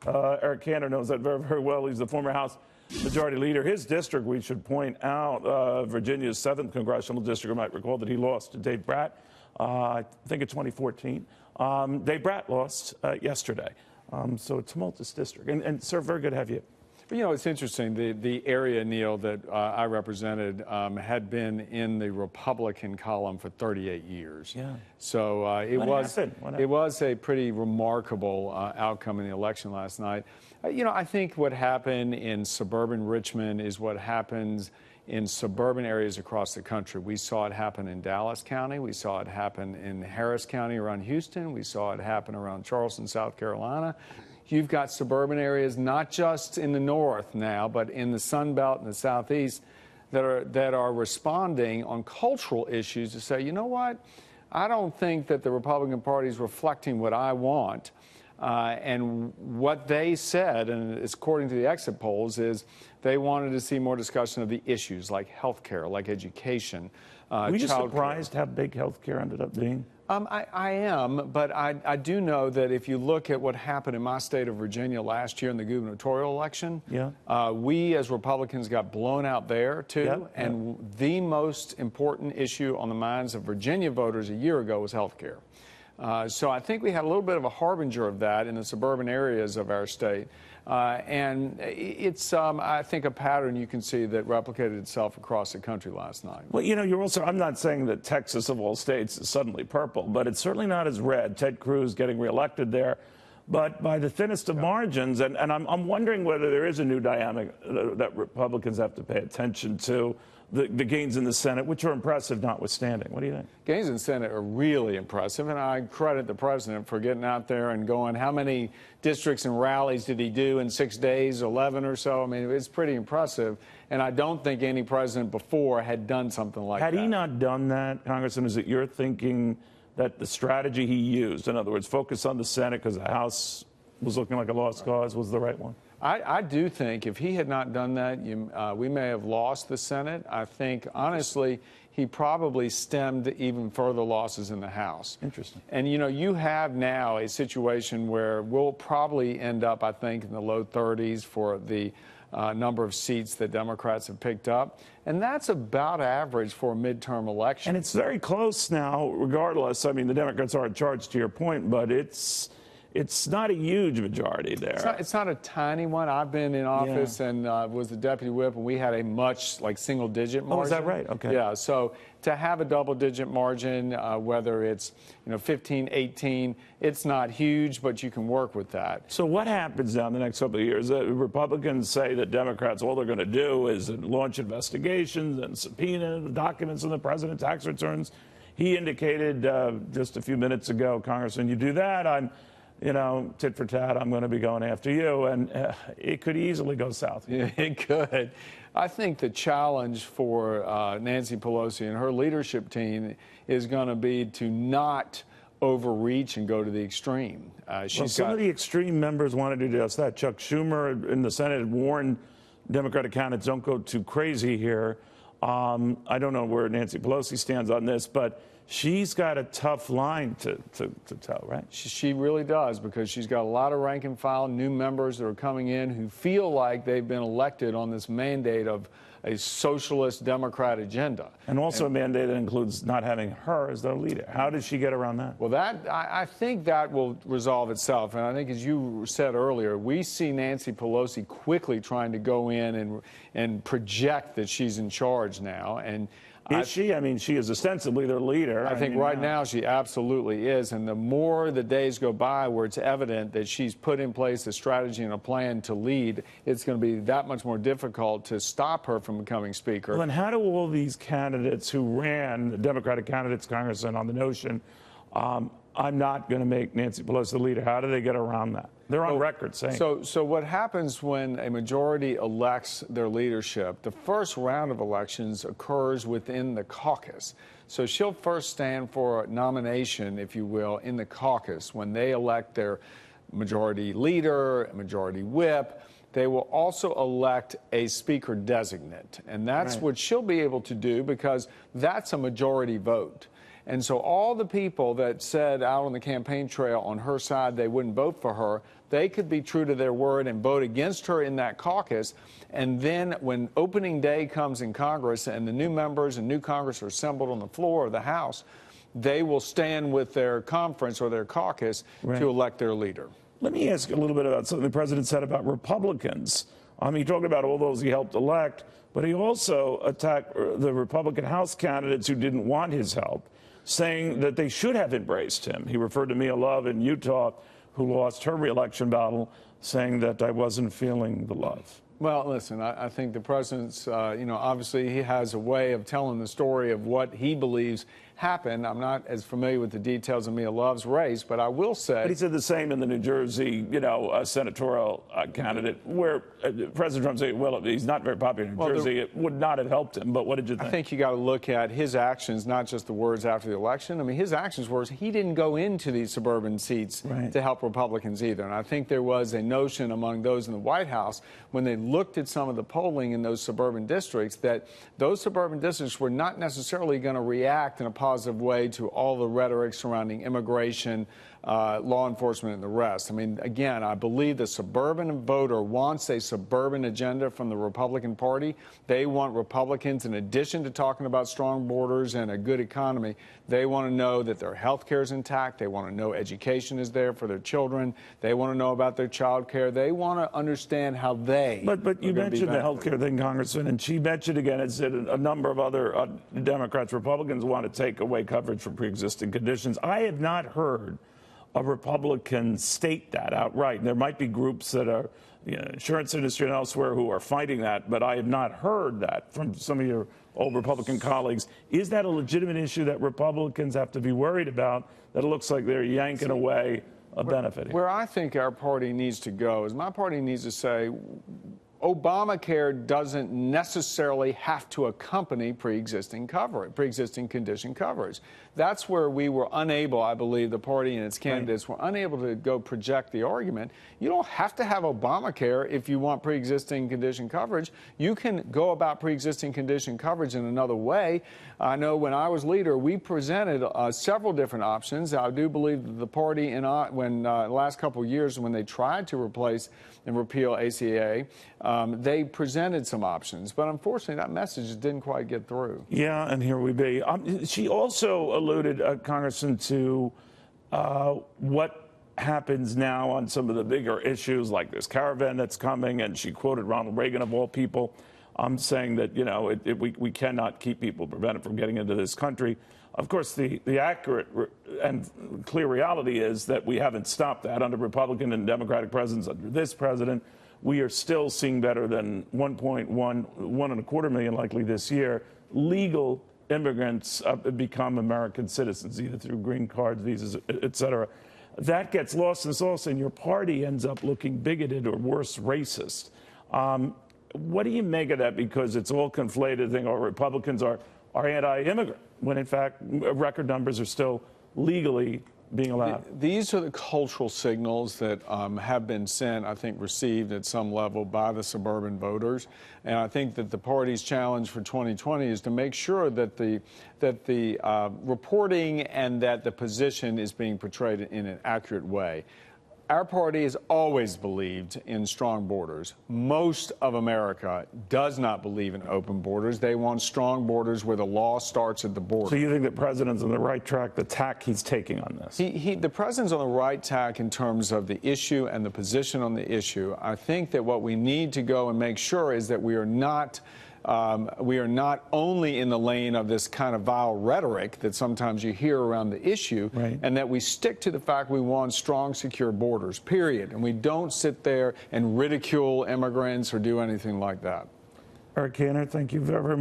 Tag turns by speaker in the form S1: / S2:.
S1: Eric Cantor knows that very, very well. He's the former House Majority Leader. His district, we should point out, Virginia's 7th Congressional District, you might recall that he lost to Dave Bratt, I think in 2014. Dave Bratt lost yesterday. So a tumultuous district. And sir, very good to have you.
S2: You know, it's interesting. The area, Neil, that I represented had been in the Republican column for 38 years.
S1: Yeah.
S2: So it was a pretty remarkable outcome in the election last night. You know, I think what happened in suburban Richmond is what happens in suburban areas across the country. We saw it happen in Dallas County. We saw it happen in Harris County around Houston. We saw it happen around Charleston, South Carolina. You've got suburban areas, not just in the north now, but in the Sun Belt and the Southeast that are responding on cultural issues to say, you know what, I don't think that the Republican Party is reflecting what I want. And what they said, and it's according to the exit polls, is they wanted to see more discussion of the issues like health care, like education.
S1: Were you just surprised how big health care ended up being?
S2: I am, but I do know that if you look at what happened in my state of Virginia last year in the gubernatorial election, we as Republicans got blown out there too. And the most important issue on the minds of Virginia voters a year ago was health care. So I think we had a little bit of a harbinger of that in the suburban areas of our state. And it's, I think, a pattern you can see that replicated itself across the country last night.
S1: Well, you know, you're also, I'm not saying that Texas of all states is suddenly purple, but it's certainly not as red. Ted Cruz getting reelected there, but by the thinnest of margins. And I'm wondering whether there is a new dynamic that Republicans have to pay attention to. The gains in the Senate, which are impressive notwithstanding. What do you think?
S2: Gains in the Senate are really impressive, and I credit the president for getting out there and going, how many districts and rallies did he do in 6 days, 11 or so? I mean, it's pretty impressive, and I don't think any president before had done something like that.
S1: Had he not done that, Congressman, is it your thinking that the strategy he used, in other words, focus on the Senate because the House was looking like a lost cause, was the right one?
S2: I do think if he had not done that, we may have lost the Senate. I think, honestly, he probably stemmed even further losses in the House.
S1: Interesting.
S2: And, you know, you have now a situation where we'll probably end up, I think, in the low 30s for the number of seats that Democrats have picked up. And that's about average for a midterm election.
S1: And it's very close now, regardless. I mean, the Democrats are in charge, to your point, but it's not a huge majority there.
S2: It's not a tiny one. I've been in office and was the deputy whip, and we had a much, like, single-digit margin.
S1: Oh, is that right? Okay.
S2: Yeah, so to have a double-digit margin, whether it's, 15, 18, it's not huge, but you can work with that.
S1: So what happens now in the next couple of years? Republicans say that Democrats, all they're going to do is launch investigations and subpoena documents from the president, tax returns. He indicated just a few minutes ago, Congressman, you do that, tit for tat, I'm going to be going after you. And it could easily go south.
S2: Yeah, it could. I think the challenge for Nancy Pelosi and her leadership team is going to be to not overreach and go to the extreme.
S1: Some of the extreme members want to do just that. Chuck Schumer in the Senate had warned Democratic candidates, don't go too crazy here. I don't know where Nancy Pelosi stands on this, but she's got a tough line to tell, right?
S2: She really does, because she's got a lot of rank and file new members that are coming in who feel like they've been elected on this mandate of a socialist Democrat agenda.
S1: And also a mandate that includes not having her as their leader. How does she get around that?
S2: Well, I think that will resolve itself. And I think, as you said earlier, we see Nancy Pelosi quickly trying to go in and project that she's in charge now. And
S1: is she? I mean, she is ostensibly their leader.
S2: I think right now she absolutely is. And the more the days go by where it's evident that she's put in place a strategy and a plan to lead, it's going to be that much more difficult to stop her from becoming Speaker.
S1: Well, and how do all these candidates who ran, the Democratic candidates, Congressman, on the notion, I'm not going to make Nancy Pelosi the leader, how do they get around that? They're on record saying.
S2: So what happens when a majority elects their leadership? The first round of elections occurs within the caucus. So she'll first stand for a nomination, if you will, in the caucus. When they elect their majority leader, majority whip, they will also elect a speaker designate. And that's what she'll be able to do, because that's a majority vote. And so all the people that said out on the campaign trail on her side they wouldn't vote for her, they could be true to their word and vote against her in that caucus. And then when opening day comes in Congress and the new members and new Congress are assembled on the floor of the House, they will stand with their conference or their caucus to elect their leader.
S1: Let me ask you a little bit about something the president said about Republicans. He talked about all those he helped elect, but he also attacked the Republican House candidates who didn't want his help, saying that they should have embraced him. He referred to Mia Love in Utah, who lost her reelection battle, saying that I wasn't feeling the love.
S2: Well, listen, I think the president's, obviously he has a way of telling the story of what he believes happened. I'm not as familiar with the details of Mia Love's race, but I will say.
S1: But he said the same in the New Jersey, senatorial candidate, where President Trump said, well, he's not very popular in New Jersey. It would not have helped him. But what did you think?
S2: I think you got to look at his actions, not just the words after the election. I mean, his actions were he didn't go into these suburban seats to help Republicans either. And I think there was a notion among those in the White House when they looked at some of the polling in those suburban districts that those suburban districts were not necessarily going to react in a positive way to all the rhetoric surrounding immigration, law enforcement, and the rest. I mean, again, I believe the suburban voter wants a suburban agenda from the Republican Party. They want Republicans, in addition to talking about strong borders and a good economy, they want to know that their health care is intact. They want to know education is there for their children. They want to know about their child care. They want to understand how they.
S1: But you mentioned the health care thing, Congressman, and she mentioned again, it said a number of other Democrats, Republicans want to take away coverage for pre-existing conditions. I have not heard a Republican state that outright. There might be groups that are, insurance industry and elsewhere who are fighting that, but I have not heard that from some of your old Republican colleagues. Is that a legitimate issue that Republicans have to be worried about, that it looks like they're yanking away a benefit here?
S2: Where I think our party needs to go is my party needs to say, Obamacare doesn't necessarily have to accompany pre-existing condition coverage. That's where we were unable, I believe, the party and its candidates were unable to go project the argument. You don't have to have Obamacare if you want pre-existing condition coverage. You can go about pre-existing condition coverage in another way. I know when I was leader, we presented several different options. I do believe that the party, in the last couple of years, when they tried to replace and repeal ACA, they presented some options, but unfortunately that message didn't quite get through.
S1: Yeah, and here we be. She also alluded, Congressman, to what happens now on some of the bigger issues like this caravan that's coming, and she quoted Ronald Reagan of all people. Saying that, we cannot keep people prevented from getting into this country. Of course, the accurate and clear reality is that we haven't stopped that under Republican and Democratic presidents. Under this president, we are still seeing better than 1.25 million likely this year legal immigrants become American citizens, either through green cards, visas, et cetera. That gets lost in the sauce, and your party ends up looking bigoted or worse, racist. What do you make of that? Because it's all conflated thing, or Republicans are anti-immigrant, when in fact record numbers are still legally being allowed.
S2: These are the cultural signals that have been sent, I think, received at some level by the suburban voters. And I think that the party's challenge for 2020 is to make sure that the reporting and that the position is being portrayed in an accurate way. Our party has always believed in strong borders. Most of America does not believe in open borders. They want strong borders where the law starts at the border.
S1: So you think the president's on the right track, the tack he's taking on this?
S2: The president's on the right tack in terms of the issue and the position on the issue. I think that what we need to go and make sure is that we are not only in the lane of this kind of vile rhetoric that sometimes you hear around the issue, and that we stick to the fact we want strong, secure borders, period. And we don't sit there and ridicule immigrants or do anything like that.
S1: Cantor, thank you very much.